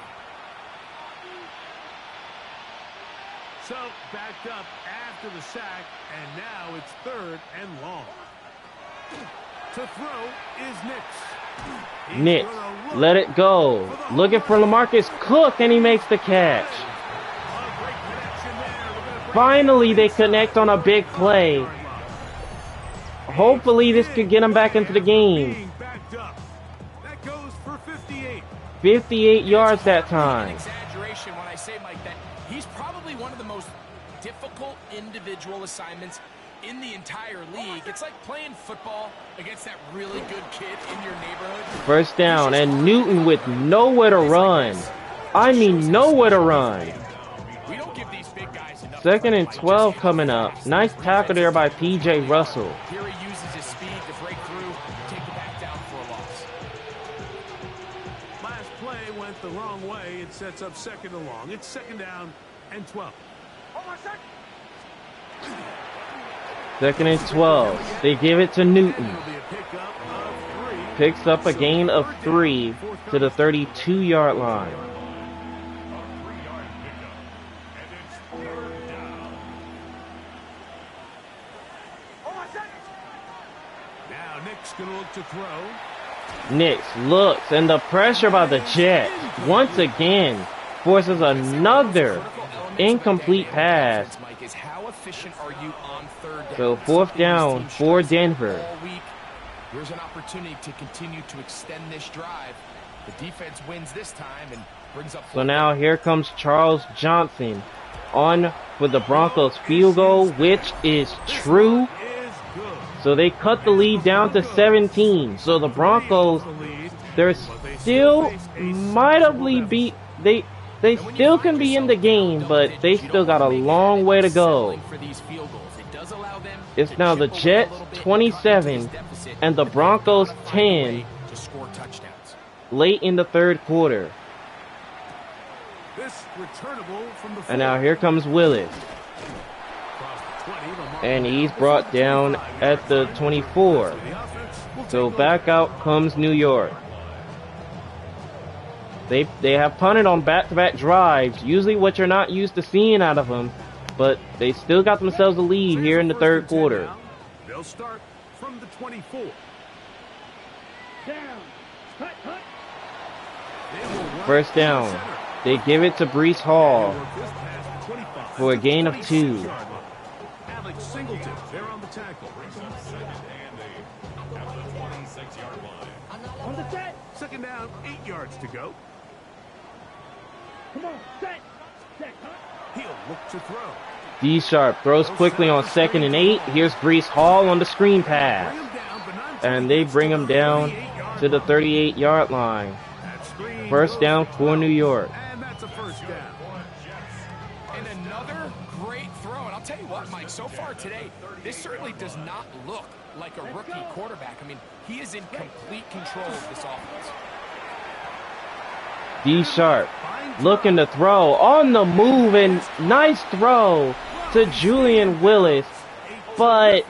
So backed up after the sack, and now it's 3rd and long. To throw is Nix. Nix, let it go. Looking for LaMarcus Cook, and he makes the catch. Finally, they connect on a big play. Hopefully, this could get them back into the game. 58 yards that time. Exaggeration when I say, Mike, that he's probably one of the most difficult individual assignments in the entire league. It's like playing football against that really good kid in your neighborhood. 1st down, and Newton with nowhere to run. I mean, nowhere to run. We don't give these big guys enough. 2nd and 12 coming up. Nice tackle there by P.J. Russell. Here he uses his speed to break through, take the back down for a loss. Last play went the wrong way. It sets up second and long. It's second down and 12. Second and 12. They give it to Newton. It'll be a pickup of 3. Picks up a gain of 3 to the 32-yard line. Now Nick's going to look to throw. Nix looks, and the pressure by the Jets once again forces another incomplete pass. So 4th down for Denver. Here's an opportunity to continue to extend this drive. The defense wins this time and brings up. So now here comes Charles Johnson on for the Broncos field goal, which is true. So they cut the lead down to 17. So the Broncos, they're still mightily beat. They still can be in the game, but they still got a long way to go. It's now the Jets 27 and the Broncos 10 late in the 3rd quarter. And now here comes Willis. And he's brought down at the 24. So back out comes New York. They have punted on back-to-back drives, usually what you're not used to seeing out of them, but they still got themselves a lead here in the 3rd quarter. They'll start from the 24. Down. Hut, hut. 1st down. They give it to Breece Hall for a gain of 2. Alex Singleton, they're on the tackle. On the set. Second down, 8 yards to go. Come on. Set. Set. Hut. He'll look to throw. D Sharp throws quickly on 2nd and 8. Here's Breece Hall on the screen pass. And they bring him down to the 38-yard line. 1st down for New York. And that's a 1st down. And another great throw. And I'll tell you what, Mike, so far today, this certainly does not look like a rookie quarterback. I mean, he is in complete control of this offense. D Sharp looking to throw on the move, and nice throw to Julian Willis, but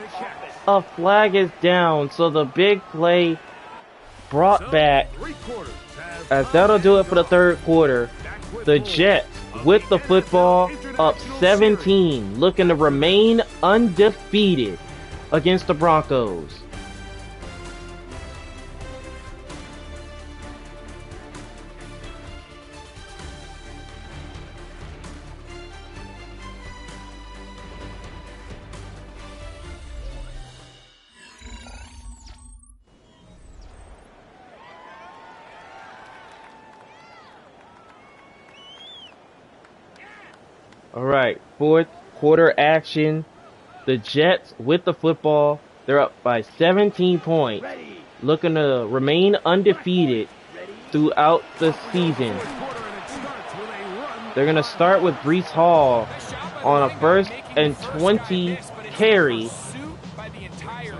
a flag is down, so the big play brought back, as that'll do it for the 3rd quarter. The Jets with the football up 17, looking to remain undefeated against the Broncos. All right, 4th quarter action. The Jets with the football. They're up by 17 points, looking to remain undefeated throughout the season. They're going to start with Breece Hall on a 1st and 20 carry,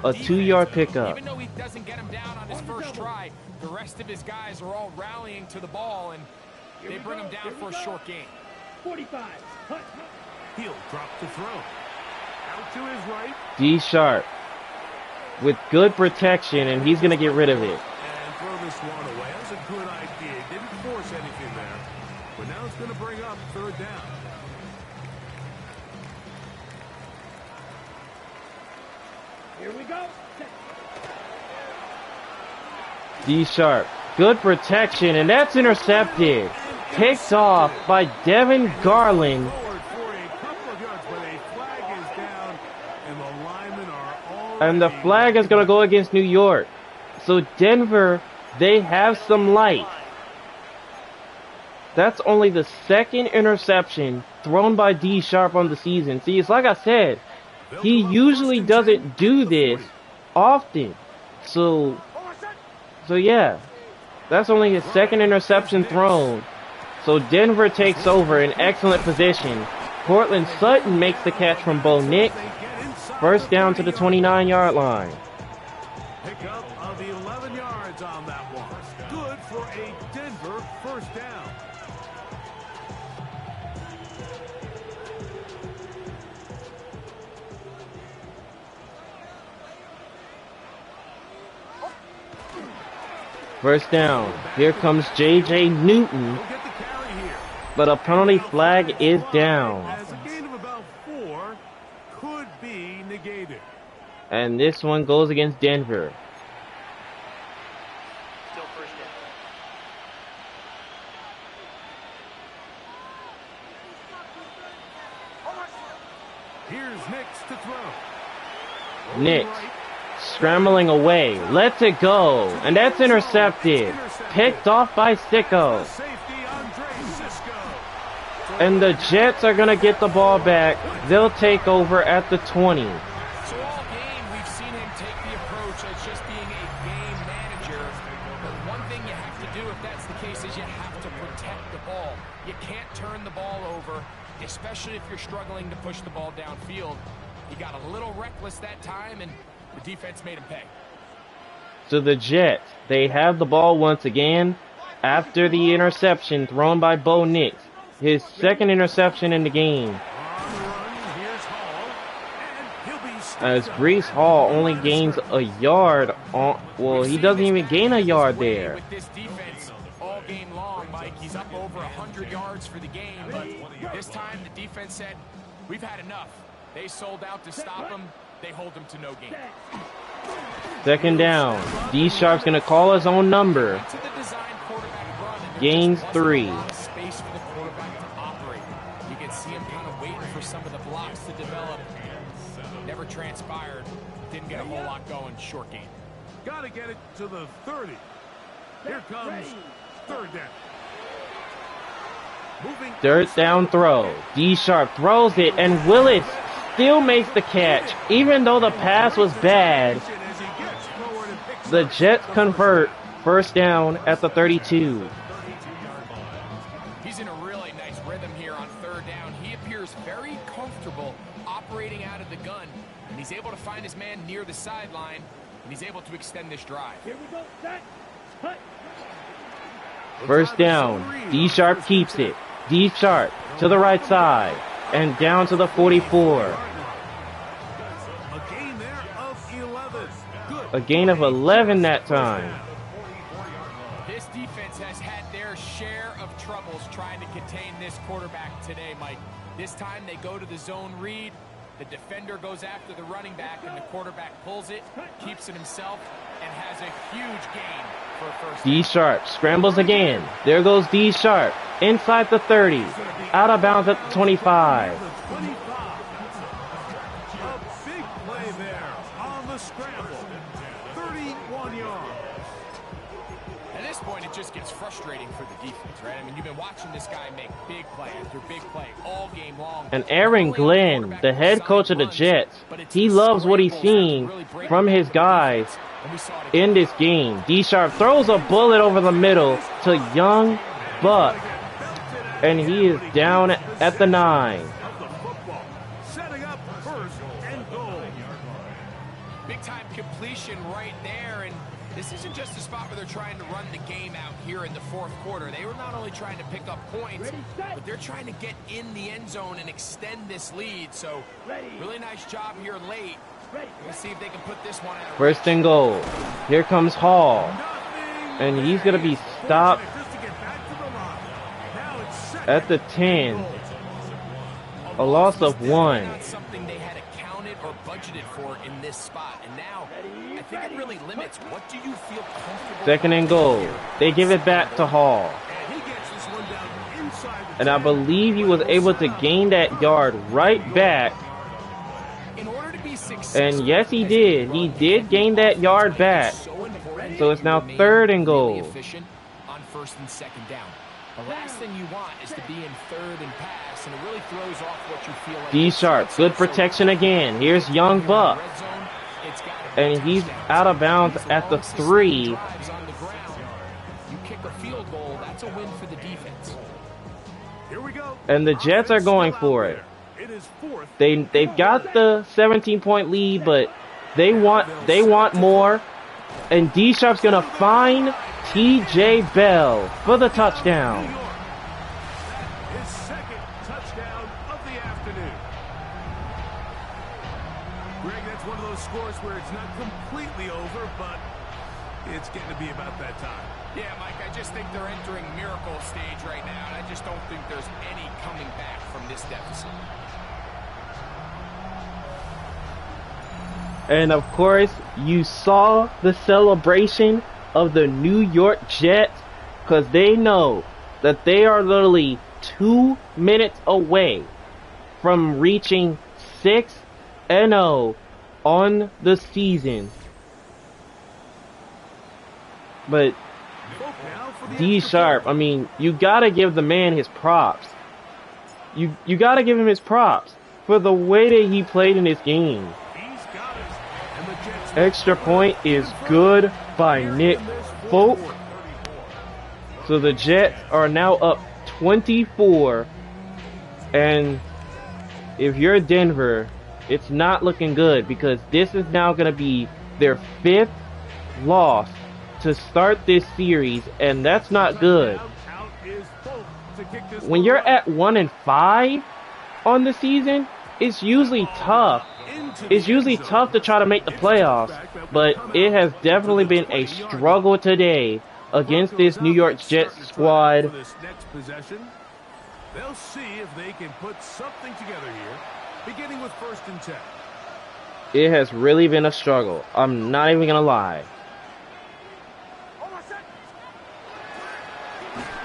a 2-yard pickup. Even though he doesn't get him down on his first try, the rest of his guys are all rallying to the ball, and they bring him down for a short gain. 45. Hut, hut. He'll drop the throw. Out to his right. D Sharp with good protection, and he's going to get rid of it. And throw this one away. That's a good idea. Didn't force anything there. But now it's going to bring up 3rd down. Here we go. Set. D Sharp, good protection, and that's intercepted. Picked off by Devin Garland. Forward for a couple of yards, but a flag is down, and the linemen are all. And the flag is going to go against New York. So Denver, they have some light. That's only the 2nd interception thrown by D Sharp on the season. See, it's like I said, he usually doesn't do this often. So yeah, that's only his 2nd interception thrown. So Denver takes over in excellent position. Cortland Sutton makes the catch from Bo Nix. 1st down to the 29-yard line. Pickup of 11 yards on that one. Good for a Denver 1st down. First down. Here comes J.J. Newton, He'll get the carry here. but a penalty flag is down. As a gain of about 4 could be negated. And this one goes against Denver. Still first down. Here's Nix to throw. Nix scrambling away, lets it go, and that's intercepted. Picked off by Sicko. Safety Andre Cisco. And the Jets are going to get the ball back. They'll take over at the 20. So all game, we've seen him take the approach as just being a game manager. But one thing you have to do if that's the case is you have to protect the ball. You can't turn the ball over, especially if you're struggling to push the ball downfield. He got a little reckless that time, and the defense made him pay. So the Jets, they have the ball once again after the interception thrown by Bo Nix. His second interception in the game. On the run, here's Hall. And he'll be As Brees Hall only gains a yard on, well, he doesn't even gain a yard there. With this defense all game long, Mike, he's up over 100 yards for the game, but this time the defense said, we've had enough. They sold out to stop him. They hold him to no gain. Second down. D Sharp's going to call his own number. To the design quarterback run, and there Gains just wasn't 3. a lot of space for the quarterback to operate. You can see him kind of waiting for some of the blocks to develop. Never transpired. Didn't get a whole lot going. Short game. got to get it to the 30. Here comes third down. Moving Third down throw. D Sharp throws it, and Willis still makes the catch. Even though the pass was bad, as he gets forward and picks the Jets convert first down at the 32. He's in a really nice rhythm here on third down. He appears very comfortable operating out of the gun, and he's able to find his man near the sideline, and he's able to extend this drive. Here we go. Set. Cut. First down. D Sharp keeps it. D Sharp to the right side and down to the 44. a gain there of 11. Good. A gain of 11 that time. This defense has had their share of troubles trying to contain this quarterback today, Mike. This time they go to the zone read. The defender goes after the running back, and the quarterback pulls it, keeps it himself, and has a huge gain for a first D down. Sharp scrambles again. There goes D Sharp inside the 30. Out of bounds at the 25. The 25. A big play there on the scramble. 31 yards. At this point, it just gets frustrating for the defense, right? I mean, you've been watching this guy make big play after big play all game long. And Aaron Glenn, the head coach of the Jets, he loves what he's seeing from his guys in this game. D Sharp throws a bullet over the middle to Young Buck, and he is down at the 9. Of the football. Setting up first and goal. Big time completion right there, and this isn't just a spot where they're trying to run the game out here in the fourth quarter. They were not only trying to pick up points, but they're trying to get in the end zone and extend this lead. So really nice job here late. Let's see if they can put this one out. First and goal. Here comes Hall, and he's going to be stopped Just to get back to the line. Now it's second. at the 10. A loss of 1. Not something they had accounted or budgeted for in this spot, and now I think it really limits what do you feel comfortable. Second and goal. They give it back to Hall. And he gets this one down inside the And I believe he was able to gain that yard right back. In order to be successful, And yes, he did. He did gain that yard back. So it's now third and goal. Efficient on first and second down. The last thing you want is to be in third and pass, and it really throws off what you feel like. D Sharp, good protection again. Here's Young Buck, Red zone, it's gotta be and he's touchdowns. out of bounds at the 3. Drives on the ground. You kick a field goal, that's a win for the defense. Here we go. And the Jets are going for it. It is fourth. They've got the 17-point lead, but they want more. And D Sharp's gonna find T.J. Bell for the touchdown. His second touchdown of the afternoon. Greg, that's one of those scores where it's not completely over, but It's getting to be about that time. Yeah, Mike, I just think they're entering miracle stage right now, and I just don't think there's any coming back from this deficit. And of course, you saw the celebration of the New York Jets, because they know that they are literally 2 minutes away from reaching 6-0 on the season. But D Sharp, I mean, you gotta give the man his props. You gotta give him his props for the way that he played in this game. Extra point is good by Nick Folk. So the Jets are now up 24. And if you're Denver, it's not looking good, because this is now going to be their 5th loss to start this series, and that's not good. When you're at 1-5 on the season, it's usually tough. It's usually tough to try to make the playoffs, but it has definitely been a struggle today against this New York Jets squad. They'll see if they can put something together here, beginning with 1st and 10. It has really been a struggle. I'm not even gonna lie.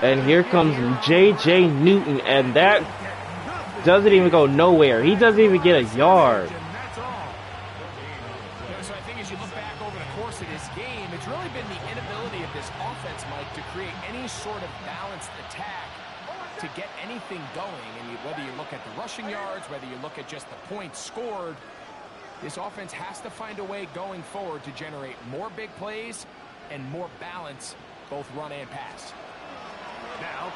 And here comes J.J. Newton, and that doesn't even go nowhere. He doesn't even get a yard. So I think as you look back over the course of this game, it's really been the inability of this offense, Mike, to create any sort of balanced attack to get anything going. And whether you look at the rushing yards, whether you look at just the points scored, this offense has to find a way going forward to generate more big plays and more balance, both run and pass. Now,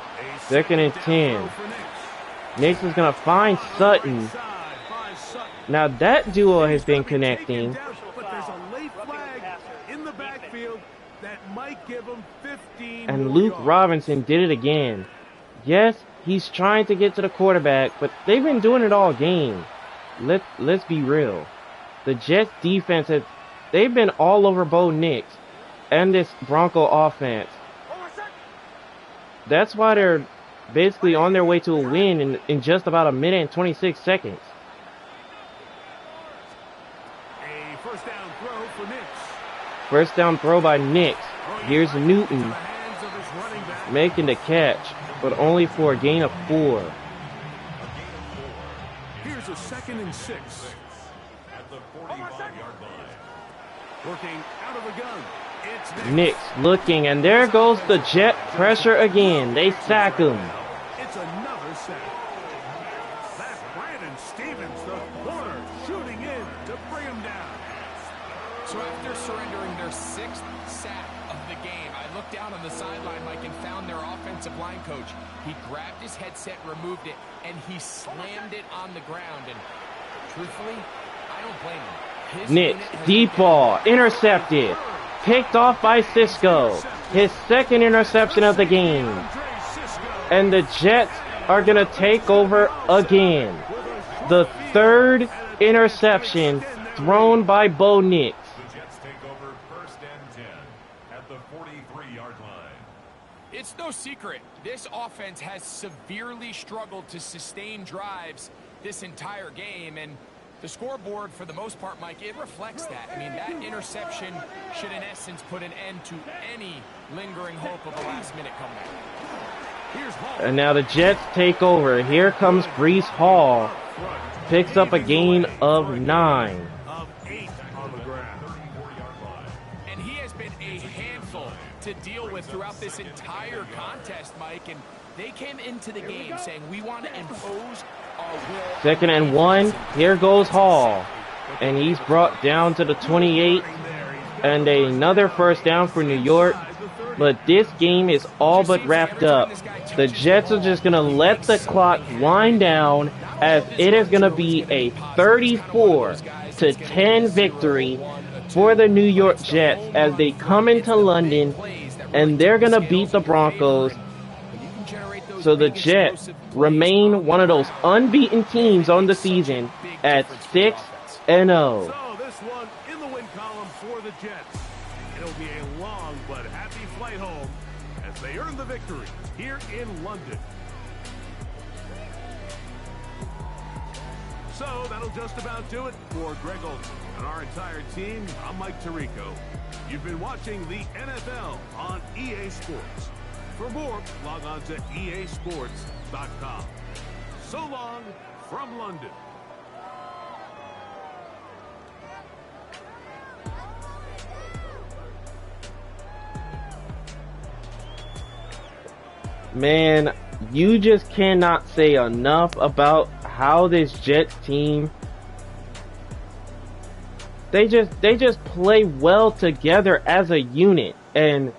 2nd and 10. Nix is going to find Sutton. Now that duo has been connecting. But there's a late flag in the backfield that might give him 15 And more Luke yards. Robinson did it again. Yes, he's trying to get to the quarterback, but they've been doing it all game. Let's be real. The Jets defense they've been all over Bo Nix and this Bronco offense. That's why they're basically on their way to a win in just about 1 minute and 26 seconds. A 1st down throw for Nix. 1st down throw by Nix. Here's Newton making the catch, but only for a gain of 4. Here's a 2nd and 6. At the 45-yard line. Working out of the gun. It's Nix looking, and there goes the Jet pressure again. They sack him. It's another sack. That's Brandon Stevens, the corner, shooting in to bring him down. So after surrendering their 6th sack of the game, I looked down on the sideline, Mike, and found their offensive line coach. He grabbed his headset, removed it, and he slammed it on the ground. And truthfully, I don't blame him. His Nix, unit has deep been ball, intercepted. Picked off by Cisco. His 2nd interception of the game. And the Jets are going to take over again. The 3rd interception thrown by Bo Nix. The Jets take over 1st and 10 at the 43-yard line. It's no secret, this offense has severely struggled to sustain drives this entire game, and the scoreboard, for the most part, Mike, it reflects that. I mean, that interception should, in essence, put an end to any lingering hope of a last-minute comeback. Here's Hall. And now the Jets take over. Here comes Breece Hall. Picks up a gain of 9. Of 8 on the ground. And he has been a handful to deal with throughout this entire contest, Mike. And they came into the game saying, we want to impose our will. 2nd and 1. Here goes Hall. And he's brought down to the 28. And another 1st down for New York. But this game is all but wrapped up. The Jets are just going to let the clock wind down, as it is going to be a 34-10 victory for the New York Jets as they come into London and they're going to beat the Broncos. So the Jets remain one of those unbeaten teams on the season at 6-0. So this one in the win column for the Jets. It'll be a long but happy flight home as they earn the victory here in London. So that'll just about do it for Greg Olson and our entire team. I'm Mike Tirico. You've been watching the NFL on EA Sports. For more, log on to easports.com. So long from London. Man, you just cannot say enough about how this Jets team, they just play well together as a unit, and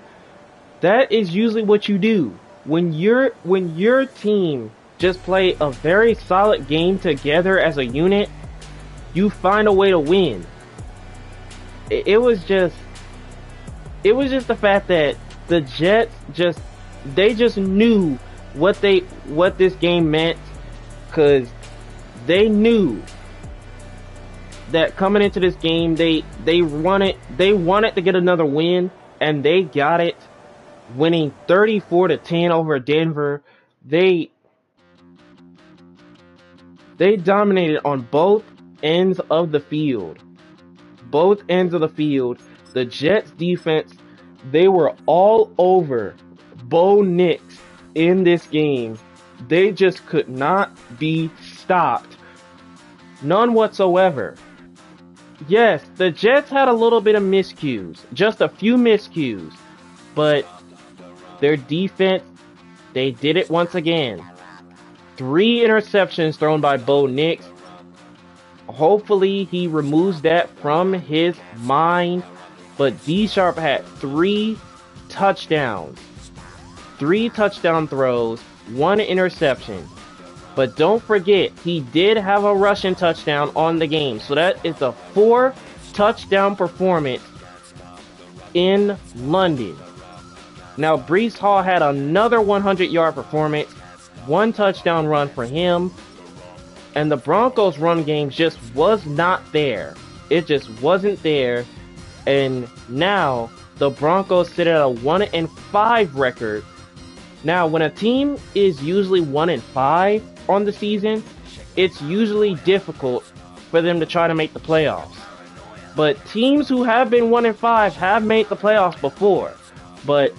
that is usually what you do when your team just play a very solid game together as a unit. You find a way to win. It was just the fact that the Jets just knew what this game meant, because they knew that coming into this game they wanted to get another win, and they got it, winning 34-10 over Denver. They dominated on both ends of the field. Both ends of the field. The Jets defense, they were all over Bo Nix in this game. They just could not be stopped. None whatsoever. Yes, the Jets had a little bit of miscues. Just a few miscues. But their defense, they did it once again. 3 interceptions thrown by Bo Nix. Hopefully he removes that from his mind. But D Sharp had 3 touchdowns. 3 touchdown throws, 1 interception. But don't forget, he did have a rushing touchdown on the game. So that is a 4 touchdown performance in London. Now, Breece Hall had another 100-yard performance, 1 touchdown run for him. And the Broncos' run game just was not there. It just wasn't there. And now, the Broncos sit at a 1-5 record. Now, when a team is usually 1-5 on the season, it's usually difficult for them to try to make the playoffs. But teams who have been 1-5 have made the playoffs before. But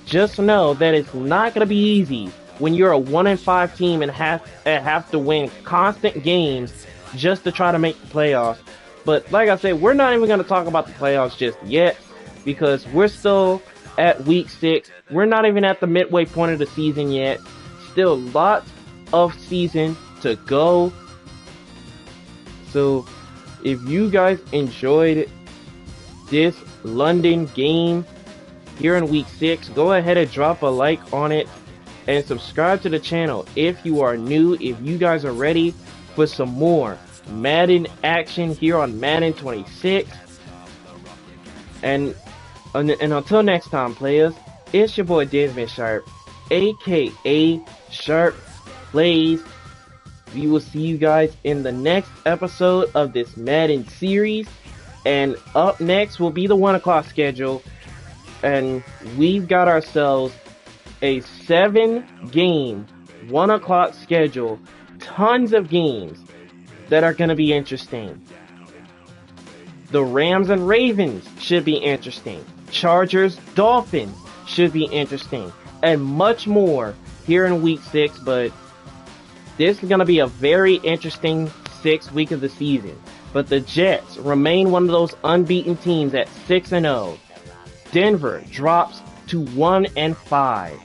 just know that it's not going to be easy when you're a 1-5 team and have to win constant games just to try to make the playoffs. But like I said, we're not even going to talk about the playoffs just yet, because we're still at week 6. We're not even at the midway point of the season yet. Still lots of season to go. So if you guys enjoyed this London game here in week 6, go ahead and drop a like on it and subscribe to the channel if you are new. If you guys are ready for some more Madden action here on Madden 26. And until next time, players, it's your boy Desmond Sharp, aka Sharp Plays. We will see you guys in the next episode of this Madden series. And up next will be the 1 o'clock schedule. And we've got ourselves a 7-game 1 o'clock schedule. Tons of games that are going to be interesting. The Rams and Ravens should be interesting. Chargers, Dolphins should be interesting. And much more here in week 6. But this is going to be a very interesting 6th week of the season. But the Jets remain one of those unbeaten teams at 6-0. Denver drops to 1-5.